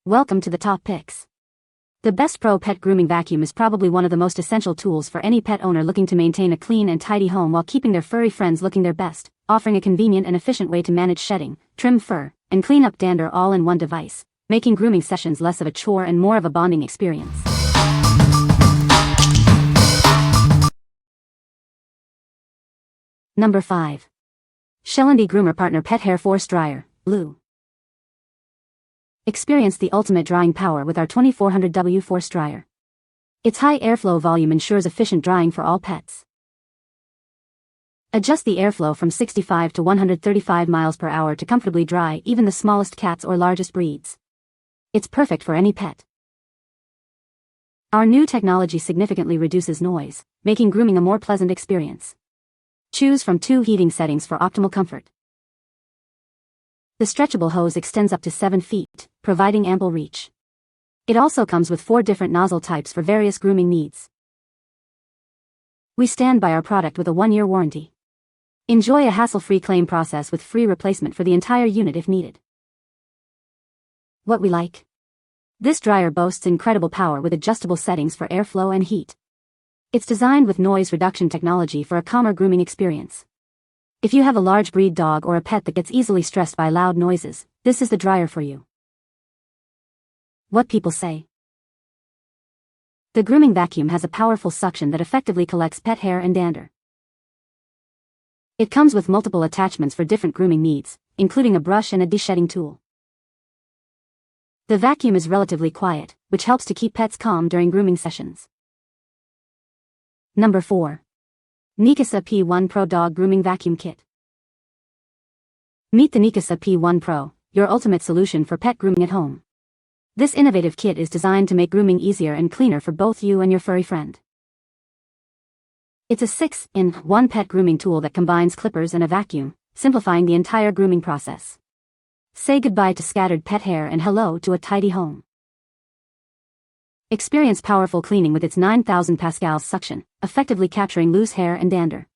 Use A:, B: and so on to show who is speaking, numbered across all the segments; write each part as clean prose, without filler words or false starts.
A: Welcome to the top picks. The best Pro Pet Grooming Vacuum is probably one of the most essential tools for any pet owner looking to maintain a clean and tidy home while keeping their furry friends looking their best, offering a convenient and efficient way to manage shedding, trim fur, and clean up dander all in one device, making grooming sessions less of a chore and more of a bonding experience. Number 5. SHELANDY Groomer Partner Pet Hair Force Dryer, Blue. Experience the ultimate drying power with our 2400W Force Dryer. Its high airflow volume ensures efficient drying for all pets. Adjust the airflow from 65 to 135 miles per hour to comfortably dry even the smallest cats or largest breeds. It's perfect for any pet. Our new technology significantly reduces noise, making grooming a more pleasant experience. Choose from 2 heating settings for optimal comfort. The stretchable hose extends up to 7 feet, providing ample reach. It also comes with 4 different nozzle types for various grooming needs. We stand by our product with a 1-year warranty. Enjoy a hassle-free claim process with free replacement for the entire unit if needed. What we like? This dryer boasts incredible power with adjustable settings for airflow and heat. It's designed with noise reduction technology for a calmer grooming experience. If you have a large breed dog or a pet that gets easily stressed by loud noises, this is the dryer for you. What people say. The grooming vacuum has a powerful suction that effectively collects pet hair and dander. It comes with multiple attachments for different grooming needs, including a brush and a de-shedding tool. The vacuum is relatively quiet, which helps to keep pets calm during grooming sessions. Number 4. Neakasa P1 Pro Dog Grooming Vacuum Kit. Meet the Neakasa P1 Pro, your ultimate solution for pet grooming at home. This innovative kit is designed to make grooming easier and cleaner for both you and your furry friend. It's a 6-in-1 pet grooming tool that combines clippers and a vacuum, simplifying the entire grooming process. Say goodbye to scattered pet hair and hello to a tidy home. Experience powerful cleaning with its 9,000 pascals suction, effectively capturing loose hair and dander.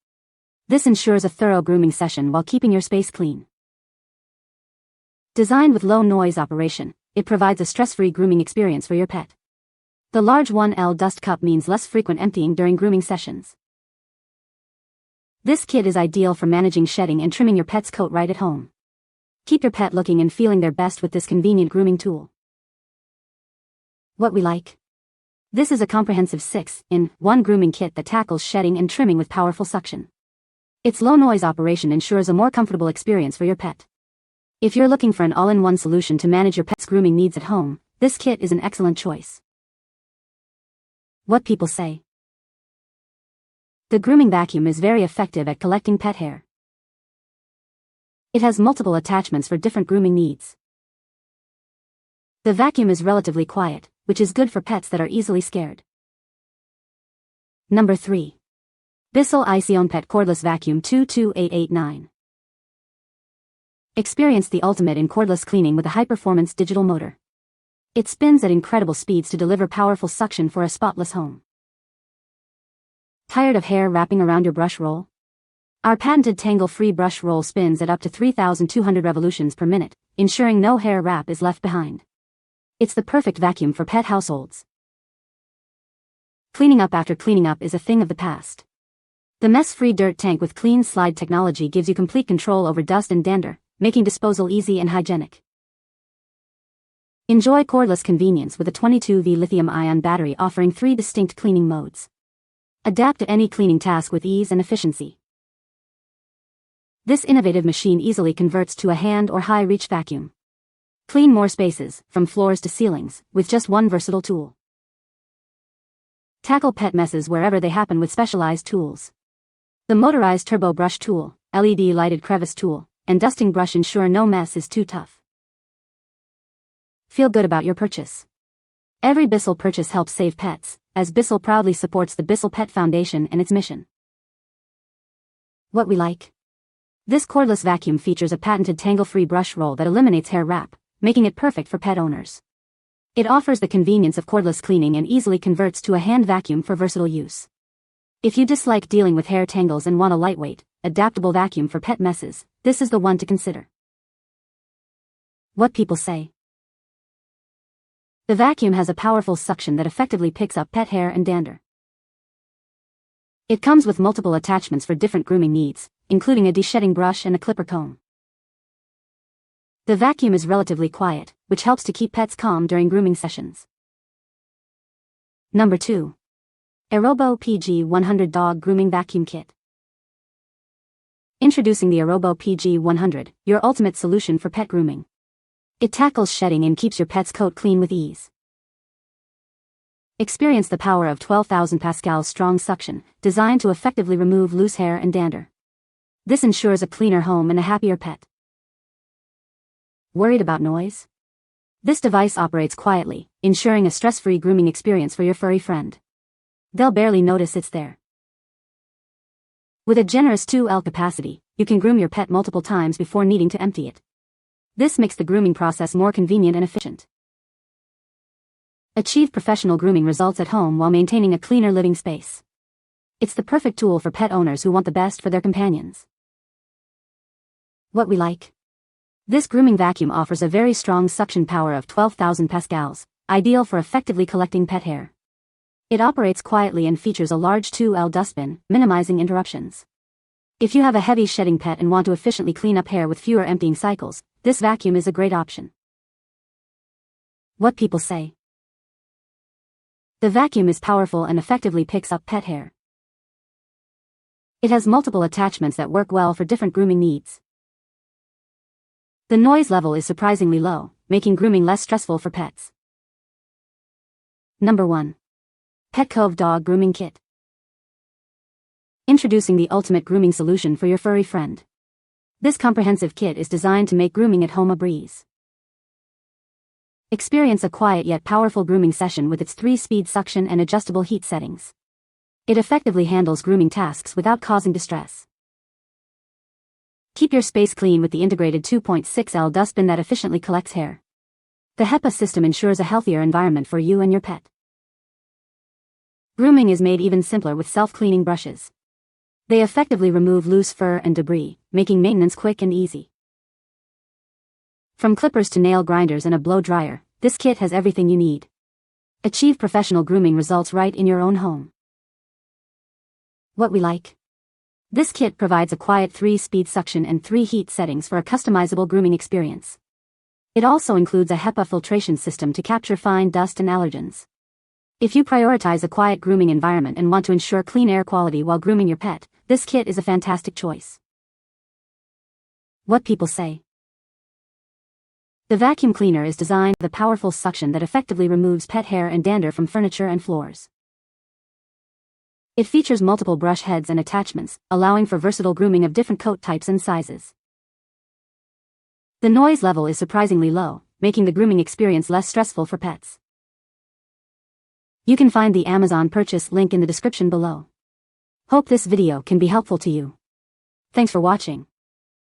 A: This ensures a thorough grooming session while keeping your space clean. Designed with low noise operation, it provides a stress-free grooming experience for your pet. The large 1L dust cup means less frequent emptying during grooming sessions. This kit is ideal for managing shedding and trimming your pet's coat right at home. Keep your pet looking and feeling their best with this convenient grooming tool. What we like? This is a comprehensive 6-in-1 grooming kit that tackles shedding and trimming with powerful suction. Its low noise operation ensures a more comfortable experience for your pet. If you're looking for an all-in-one solution to manage your pet's grooming needs at home, this kit is an excellent choice. What people say. The grooming vacuum is very effective at collecting pet hair. It has multiple attachments for different grooming needs. The vacuum is relatively quiet, which is good for pets that are easily scared. Number 3. BISSELL ICONpet Cordless Vacuum 22889. Experience the ultimate in cordless cleaning with a high-performance digital motor. It spins at incredible speeds to deliver powerful suction for a spotless home. Tired of hair wrapping around your brush roll? Our patented tangle-free brush roll spins at up to 3,200 revolutions per minute, ensuring no hair wrap is left behind. It's the perfect vacuum for pet households. Cleaning up after cleaning up is a thing of the past. The mess-free dirt tank with clean slide technology gives you complete control over dust and dander, making disposal easy and hygienic. Enjoy cordless convenience with a 22V lithium-ion battery offering 3 distinct cleaning modes. Adapt to any cleaning task with ease and efficiency. This innovative machine easily converts to a hand or high-reach vacuum. Clean more spaces, from floors to ceilings, with just one versatile tool. Tackle pet messes wherever they happen with specialized tools. The motorized turbo brush tool, LED-lighted crevice tool, and dusting brush ensure no mess is too tough. Feel good about your purchase. Every BISSELL purchase helps save pets, as BISSELL proudly supports the BISSELL Pet Foundation and its mission. What we like? This cordless vacuum features a patented tangle-free brush roll that eliminates hair wrap, making it perfect for pet owners. It offers the convenience of cordless cleaning and easily converts to a hand vacuum for versatile use. If you dislike dealing with hair tangles and want a lightweight, adaptable vacuum for pet messes, this is the one to consider. What people say. The vacuum has a powerful suction that effectively picks up pet hair and dander. It comes with multiple attachments for different grooming needs, including a de-shedding brush and a clipper comb. The vacuum is relatively quiet, which helps to keep pets calm during grooming sessions. Number 2. AIRROBO PG100 Dog Grooming Vacuum Kit. Introducing the AIRROBO PG100, your ultimate solution for pet grooming. It tackles shedding and keeps your pet's coat clean with ease. Experience the power of 12,000 pascals strong suction, designed to effectively remove loose hair and dander. This ensures a cleaner home and a happier pet. Worried about noise? This device operates quietly, ensuring a stress-free grooming experience for your furry friend. They'll barely notice it's there. With a generous 2L capacity, you can groom your pet multiple times before needing to empty it. This makes the grooming process more convenient and efficient. Achieve professional grooming results at home while maintaining a cleaner living space. It's the perfect tool for pet owners who want the best for their companions. What we like. This grooming vacuum offers a very strong suction power of 12,000 pascals, ideal for effectively collecting pet hair. It operates quietly and features a large 2L dustbin, minimizing interruptions. If you have a heavy shedding pet and want to efficiently clean up hair with fewer emptying cycles, this vacuum is a great option. What people say. The vacuum is powerful and effectively picks up pet hair. It has multiple attachments that work well for different grooming needs. The noise level is surprisingly low, making grooming less stressful for pets. Number 1. PetCove Dog Grooming Kit. Introducing the ultimate grooming solution for your furry friend. This comprehensive kit is designed to make grooming at home a breeze. Experience a quiet yet powerful grooming session with its 3-speed suction and adjustable heat settings. It effectively handles grooming tasks without causing distress. Keep your space clean with the integrated 2.6L dustbin that efficiently collects hair. The HEPA system ensures a healthier environment for you and your pet. Grooming is made even simpler with self-cleaning brushes. They effectively remove loose fur and debris, making maintenance quick and easy. From clippers to nail grinders and a blow dryer, this kit has everything you need. Achieve professional grooming results right in your own home. What we like. This kit provides a quiet 3-speed suction and 3 heat settings for a customizable grooming experience. It also includes a HEPA filtration system to capture fine dust and allergens. If you prioritize a quiet grooming environment and want to ensure clean air quality while grooming your pet, this kit is a fantastic choice. What people say. The vacuum cleaner is designed with a powerful suction that effectively removes pet hair and dander from furniture and floors. It features multiple brush heads and attachments, allowing for versatile grooming of different coat types and sizes. The noise level is surprisingly low, making the grooming experience less stressful for pets. You can find the Amazon purchase link in the description below. Hope this video can be helpful to you. Thanks for watching.